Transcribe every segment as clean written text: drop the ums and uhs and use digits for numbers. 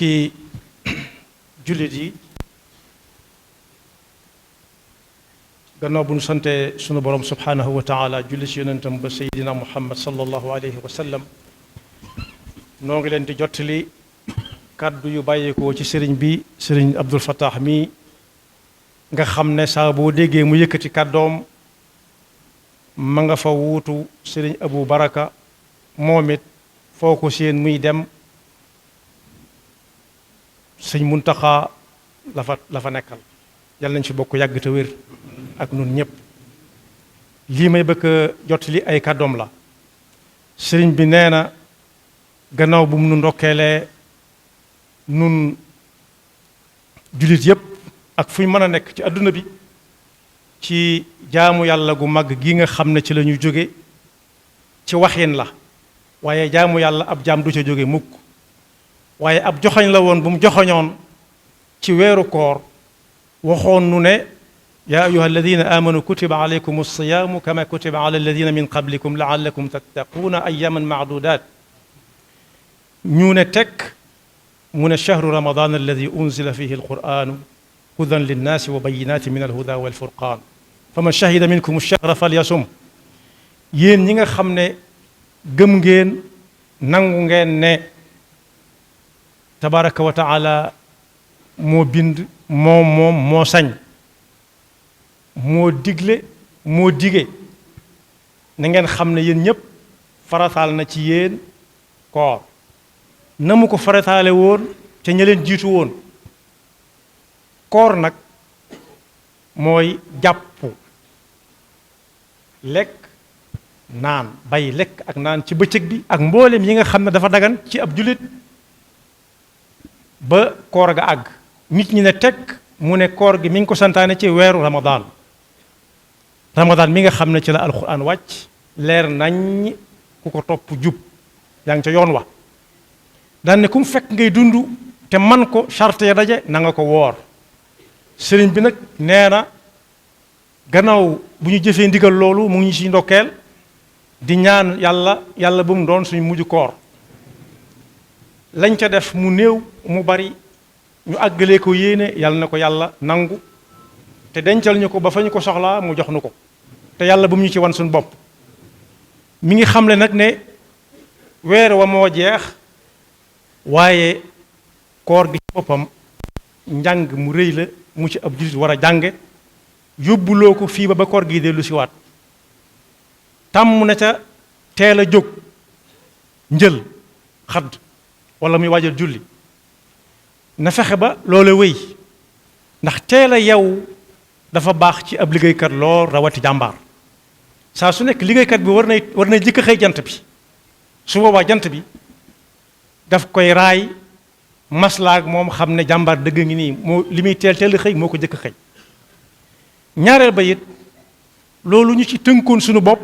bokki jullit yi gannaaw bu ñu sante sunu borom subhanahu wa taala julli ci yonentam ba seydina muhammad sallallahu alayhi wa sallam noo ngi leen di jottali kàddu yu bàyyeekoo ci sëriñ bi sëriñ Abdul Fattah mi nga xam ne saa boo déggee mu yëkkati kàddoom ma nga fa wuutu sëriñ Abu Baraka moom it foo ko seen muy dem sëñ Muntaxa la fa nekkal yàlla nañ ci bokk yàgg te wér ak nun ñëpp lii may bëgg a jottali ay kàddoom la sëriñ bi nee na gannaaw bu mu nu ndokkeelee nun jullit yëpp ak fu ñu mën a nekk ci àdduna bi ci jaamu yàlla gu mag gi nga xam ne ci la ñu jóge ci waxin la waaye jaamu yàlla ab jaam du ca jóge mukk waaye ab joxoñ la woon bu mu joxoñoon ci weeru koor waxoon nu ne yaa ayuha alladina amanu kutiba alaykum alsiyaamu kama kutiba ala alladina min qablikum laallakum tattaquuna ayaman maadudat ñu ne tekk mu ne chahru ramadan alladi unzila fihi alquranu hudan linnaasi wa bayinati min alhuda walfurqan faman shahida minkum alchahra falyasum yéen ñi nga xam ne gëm ngeen nangu ngeen ne tabaraka wa taala moo bind moom moo sañ moo digle moo dige na ngeen xam ne yéen ñépp farataal na ci yéen koor na mu ko farataale woon te ña leen jiitu woon koor nag mooy jàpp lekk naan bay lekk ak naan ci bëccëg bi ak mboolem yi nga xam ne dafa dagan ci ab jullit ba koor ga àgg nit ñi ne tekk mu ne koor gi mi ngi ko santaane ci weeru ramadan mi nga xam ne ci la alquran wàcc leer nañ ku ko topp jub yaa ngi ca yoon wa daan ne ku mu fekk ngay dund te man ko charte ya daje na nga ko woor sëriñ bi nag nee na gannaaw bu ñu jëfee ndigal loolu mu ngi ci ndokkeel di ñaan yàlla bu mu doon suñu mujj koor lañ ca def mu néew mu bari ñu àggalee ko yéene yàlla na ko yàlla nangu te dencal ñu ko ba fa ñu ko soxlaa mu jox nu ko te yàlla bu mu ñu ci wan suñu bopp mi ngi xamle nag ne weer wa moo jeex waaye koor gi ci boppam njàng mu rëy la mu ci ab jullit war a jànge yóbbuloo ko fii ba koor gi dellu si waat tàmm na ca teel a jóg njël xadd wala muy waajal julli na fexe ba loola wéy ndax teel a yow dafa baax ci ab liggéeykat lool rawati jàmbaar saa su nekk liggéeykat bi war na jëkk xëy jant bi su boobaa jant bi daf koy raay maslaak moom xam ne jàmbaar dëgg ngi nii moo li muy teel xëy moo ko jëkk xëy ñaareel ba it loolu ñu ci tënkoon suñu bopp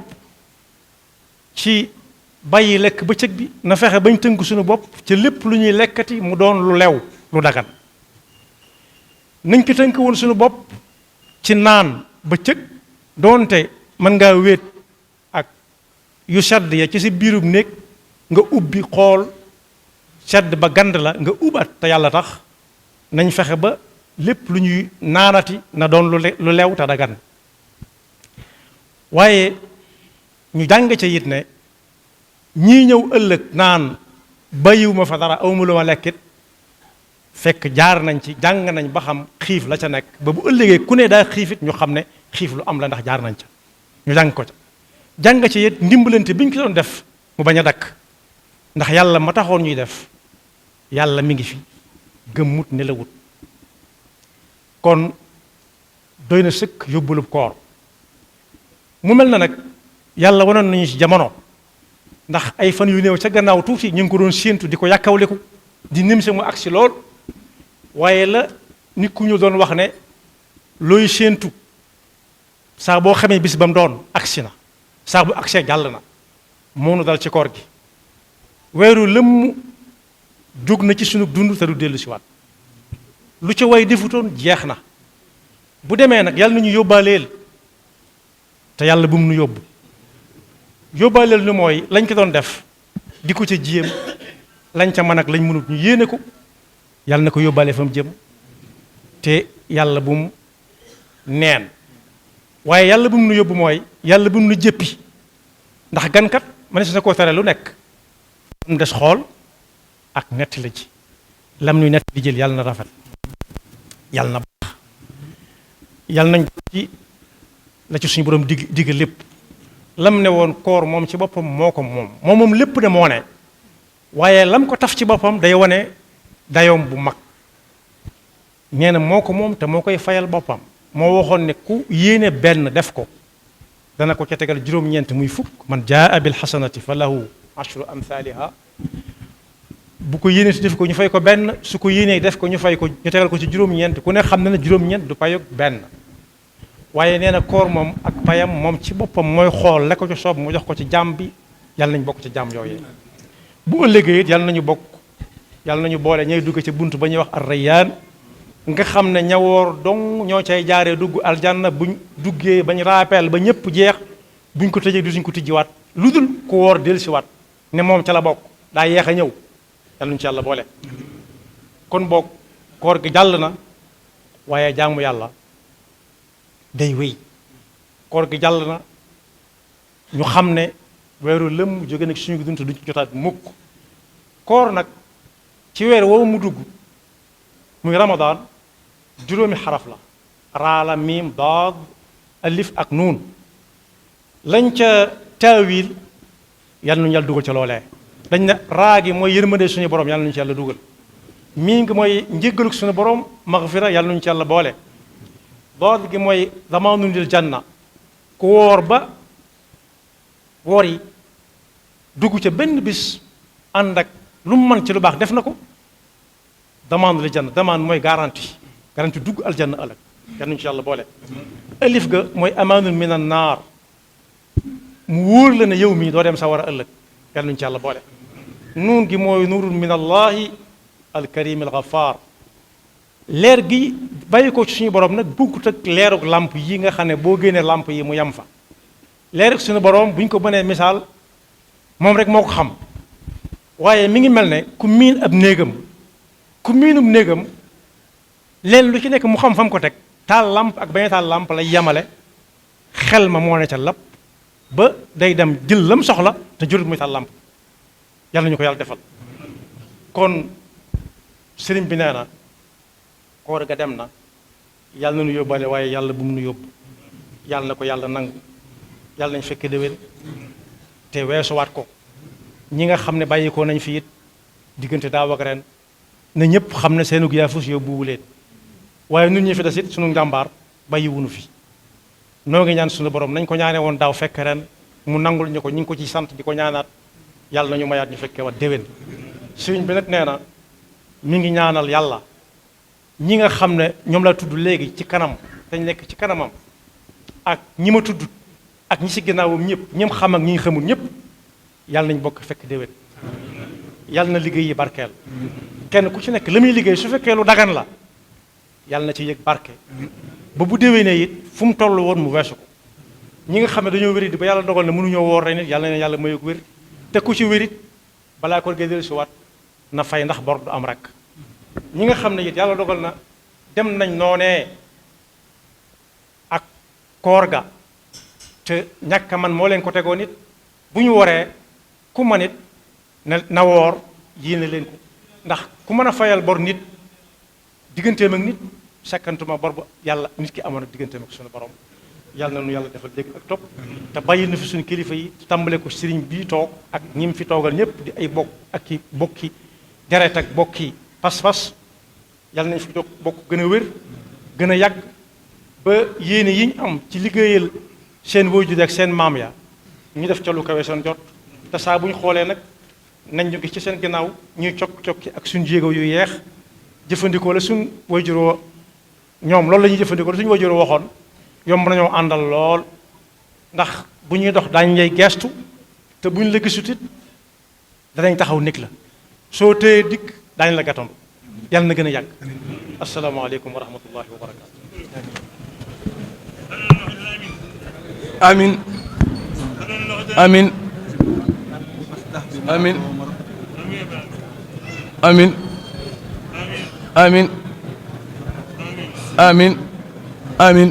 ci bàyyi lekk bëccëg bi na fexe bañ tënk suñu bopp ci lépp lu ñuy lekkati mu doon lu lew lu dagan nañ ko tënk woon suñu bopp ci naan bëccëg doonte mën ngaa wéet ak yu sedd ya ci si biirub néeg nga ubbi xool sedd ba gand la nga ubat te yàlla tax nañ fexe ba lépp lu ñuy naanati na doon lu lew te dagan waaye ñu jàng ca it ne ñii ñëw ëllëg naan bàyyiwuma fa dara awma lu ma lekkit fekk jaar nañ ci jàng nañ ba xam xiif la ca nekk ba bu ëllëgee ku ne daa xiifit ñu xam ne xiif lu am la ndax jaar nañ ca ñu jàng ko ca jàng ca it ndimbalante bi ñu ko doon def mu bañ a dakk ndax yàlla ma taxoon ñuy def yàlla mi ngi fi gëmmut nelawut kon doy na sëkk yóbbulub koor mu mel na nag yàlla wanoon nañu ci jamono ndax ay fan yu néew ca gannaaw tuuti ñu ngi ko doon séentu di ko yàkkawliku di nimse mu agsi lool waaye la nit ku ñu doon wax ne looy séentu saa boo xamee bis ba mu doon agsi na saa bu agsee jàll na moonu dal ci koor gi weeru lëmm jóg na ci sunu dund te du dellu si waat lu ca way defutoon jeex na bu demee nag yàlla nañu yóbbaaleel te yàlla bu mu nu yóbbu yóbbaaleel nu mooy lañ ko doon def di ko ca jiyam lañ ca mën ak lañ mënut ñu yéene ko yàlla na ko yóbbaale fa mu jëm te yàlla bu mu neen waaye yàlla bu mu nu yóbbu mooy yàlla bu mu nu jëppi ndax gankat ma ne su na koo tere lu nekk mu des xool ak netti la ji lam nuy nett di jël yàlla na rafet yàlla na baax yàlla nañ ci la ci suñu borom digg lépp lam ne woon koor moom ci boppam moo ko moom lépp de moo ne waaye lam ko taf ci boppam day wane dayoom bu mag nee na moo ko moom te moo koy fayal boppam moo waxoon ne ku yéene benn def ko dana ko ca tegal juróom-ñeent muy fukk man jaa bil xasanati fa lahu ashru amthaliha bu ko yéene si def ko ñu fay ko benn su ko yéenee def ko ñu fay ko ñu tegal ko ci juróom-ñeent ku ne xam na ne juróom-ñeent du payog benn waaye nee na koor moom ak payam moom ci boppam mooy xool la ko ci soob mu jox ko ci jaam bi yàlla nañ bokk ci jaam yooyee bu ëllëgee it yàlla nañu bokk yàlla nañu boole ñay dugg ci bunt ba ñuy wax ar-rayyaan nga xam ne ñawoor dong ñoo cay jaaree dugg aljanna buñ duggee bañ rappel ba ñëpp jeex buñ ko tëjee duñ ko tijjiwaat lu dul ku woor dellusiwaat ne moom ca la bokk daa yeex a ñëw yàlla ñu ci yàlla boole kon boog koor gi jàll na waaye jaamu yàlla day wéy koor gi jàll na ñu xam ne weeru lëm jóge nag suñu dund duñ ci jotaat mukk koor nag ci weer woowu mu dugg muy ramadaan juróomi xaraf la raala miim daad alif ak nuun lañ ca taawil yàlla nañu yàlla dugal ca loolee dañ ne raa gi mooy yërmande suñu borom yàlla nañu ci yàlla dugal miim gi mooy njéggaluk suñu borom maxfira yàlla nañu ci yàlla boole daad gi mooy damaanun lil janna ku woor ba woor yi dugg ca benn bis ànd ak lu mu mën ci lu baax def na ko damaanun lil janna damaan mooy garantie dugg aljanna ëllëg yàlla nañu ci yàlla boole alif ga mooy amaanun min an naar mu wóor la ne yow mii doo dem sa war a ëllëg yàlla nañu ci yàlla boole nuun gi mooy nuurun min allahi alkarim alghaffar leer gi bàyyi ko ci suñu borom nag bukkut ak leeruk làmp yi nga xam ne boo génnee làmp yi mu yem fa leeruk suñu borom bu ñu ko mënee misaal moom rek moo ko xam waaye mi ngi mel ne ku miin ab néegam ku miinum néegam leen lu ci nekk mu xam fam ko teg taal làmp ak bañ a taal làmp lay yemale xel ma moo ne ca lapp ba day dem jël lam soxla te jurut muy taal làmp yàlla ñu ko yàlla defal kon sëriñ bi nee na koor ga dem na yàlla na nu yóbbaale waaye yàlla bu mu nu yóbbu yàlla na ko yàlla nangu yàlla nañ fekke déwén te weesuwaat ko ñi nga xam ne bàyyikoo nañ fi it diggante daaw ak ren na ñëpp xam ne seenug yaafus yóbbuwu leen waaye nun ñi fi des it sunu njàmbaar bàyyiwunu fi noo ngi ñaan suñu borom nañ ko ñaane woon daaw fekk ren mu nangul ñu ko ñu ngi ko ci sant di ko ñaanaat yàlla nañu mayaat ñu fekkee wat déwén sëriñ bi nag nee na mi ngi ñaanal yàlla ñi nga xam ne ñoom la tudd léegi ci kanam dañ nekk ci kanamam ak ñi ma tudd ak ñi si ginnaawam ñëpp ñim xam ak ñi xamul ñëpp yàlla nañ bokk fekk déwén yàlla na liggéey yi barkeel kenn ku ci nekk la muy liggéey su fekkee lu dagan la yàlla na ci yëg barke ba bu déwénee it fu mu toll woon mu weesu ko ñi nga xam ne dañoo wéri di ba yàlla dogal na mënuñoo woor rek nit yàlla na yàlla mayug wér te ku ci wérit balaa ko gédéel si waat na fay ndax bor du am rek ñi nga xam ne it yàlla dogal na dem nañ noonee ak koor ga te ñàkk man moo leen ko tegoon it bu ñu woree ku man it na woor yéene leen ko ndax ku mën a fayal bor nit digganteem ak nit sakkantuma bor bu yàlla nit ki amoon ak digganteem ak suñu borom yàlla na nu yàlla defal dégg ak topp te bàyyi na fi suñu kilifa yi tàmbale ko sëriñ bii toog ak ñim fi toogal ñëpp di ay bokk ak i bokki deret ak bokki pas-pas yàlla nañ fi toog bokk gën a wér gën a yàgg ba yéene yi ñu am ci liggéeyal seen waajur ak seen maam ya ñu def ca lu kawe seen jot te saa bu ñu xoolee nag nañ ñu gis ci seen ginnaaw ñuy cokki ak suñu jéego yu yeex jëfandikoo la suñu waajuroo ñoom loolu la ñuy jëfandikoo la suñu waajuroo waxoon yomb nañoo àndal lool ndax bu ñuy dox daañu lay geestu te bu ñu la gisut it danañ taxaw nekk la soo téye dikk daañu la gàttandu yàlla na gën a yàgg asalaamaaleykum wa rahmatullahi wa barakaatu. amin amin amin amin amin amin amin